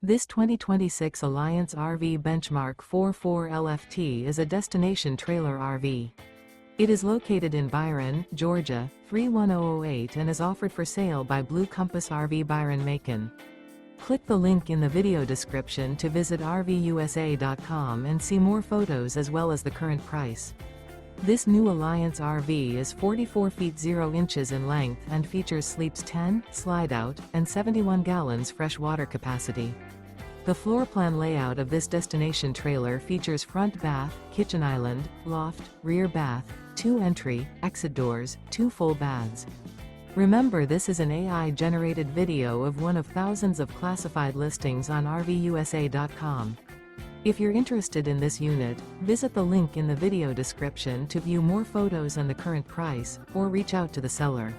This 2026 Alliance RV Benchmark 44 LFT is a destination trailer RV. It is located in Byron, Georgia, 31008 and is offered for sale by Blue Compass RV Byron-Macon. Click the link in the video description to visit RVUSA.com and see more photos as well as the current price. This new Alliance RV is 44 feet 0 inches in length and features sleeps 10, slide-out, and 71 gallons fresh water capacity. The floor plan layout of this destination trailer features front bath, kitchen island, loft, rear bath, 2 entry, exit doors, 2 full baths. Remember, this is an AI-generated video of one of thousands of classified listings on RVUSA.com. If you're interested in this unit, visit the link in the video description to view more photos and the current price, or reach out to the seller.